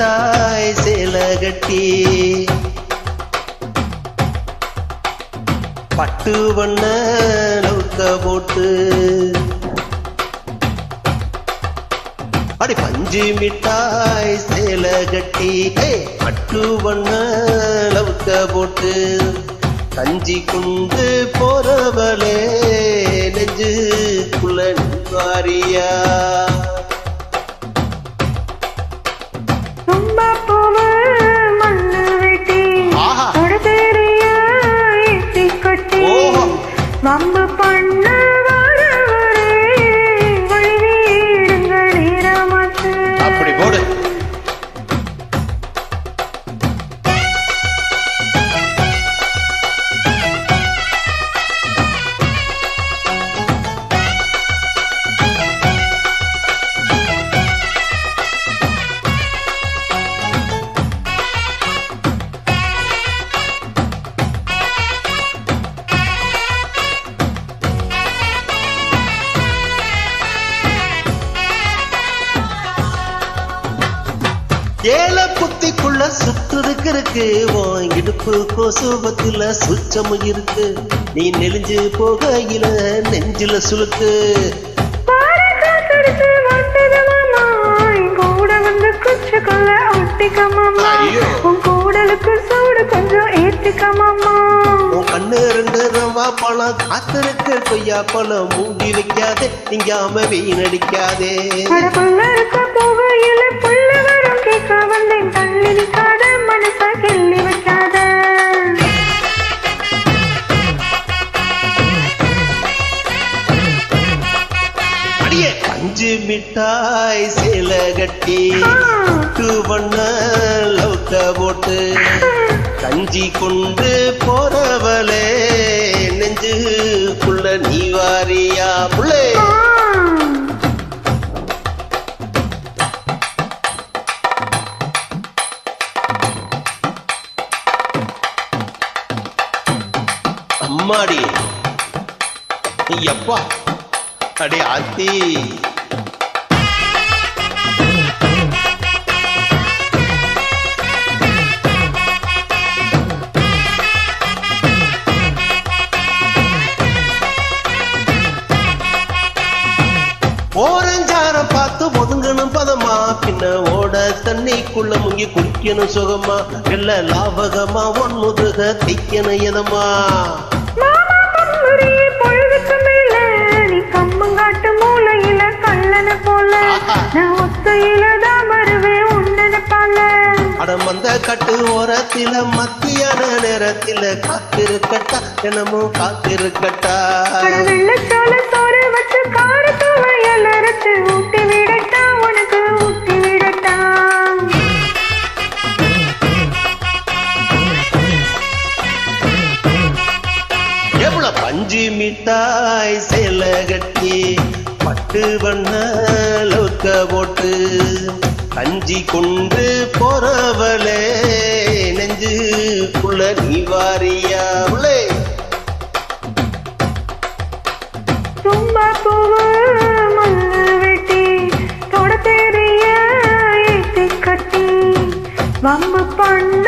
மிட்டாய் சேல கட்டி பட்டு வண்ண லவுக்க போட்டு அடி பஞ்சு மிட்டாய் சேல கட்டி பட்டு வண்ண லவுக்க போட்டு கஞ்சி கொண்டு போறவளே நெஞ்சுக்குள்ள நிவாரியா வம்பு பண்ண வரவரே வழிவீடுங்கள் ஈரமாச்சு. அப்படி போடு. ஏல புத்திக்குள்ள சுற்றுருக்கு இடுப்பு கோசுபத்துல சுச்சமும் இருக்கு நீ நெலிஞ்சு போகையில நெஞ்சில சுழுக்கு கூடலுக்கு சூடு கொஞ்சம் ஏற்றிக்கமாமா கண்ணு ரெண்டு ரவா பழம் காத்திருக்க கொய்யா பழம் மூடி வைக்காதே நீங்காம வீணடிக்காதே போகையில புள்ள வரும் கேட்க வந்தேன் தள்ளி நிற்காத மனச கிள்ளி வைக்காத அடியே பஞ்சு மிட்டாய் சேல கட்டி வண்ண லவுக்க போட்டு கஞ்சி கொண்டு போறவளே நெஞ்சுக்குள்ள நீ வாரியா புள்ளே அம்மாடி எப்பா அடி ஆத்தி ஓரஞ்சாரம் பார்த்து ஒதுங்கணும் பதமா பின்ன ஓட தண்ணிக்குள்ள முங்கி குடிக்கணும் சுகமா இல்ல லாபகமா ஒன் முதுக தைக்கணும் எதமா பொழுதுக்கு மேல நீ கம்மங்காட்டு மூலையில கல்லன போல நான் ஒத்தையில தான் வருவேன் உன்னன பால அடம் வந்த கட்டு ஓரத்தில மத்தியான நேரத்தில காத்திருக்கட்டா என்னமோ காத்திருக்கட்டா வெள்ளச்சோல சோறு வச்சு கார துவையல் அரைச்சு ஊட்டி விடட்டா உனக்கு ஊட்டி விடட்டா எவ்வளவு பஞ்சு மிட்டாய் சேல கட்டி பட்டு வண்ண லவுக்க போட்டு கஞ்சி கொண்டு போறவளே நெஞ்சுக்குள்ள நீ வாரியா உள்ளே சும்மா பூவு மல்லு வெட்டி தொட தெரிய ஏத்தி கட்டி வம்பு பண்ண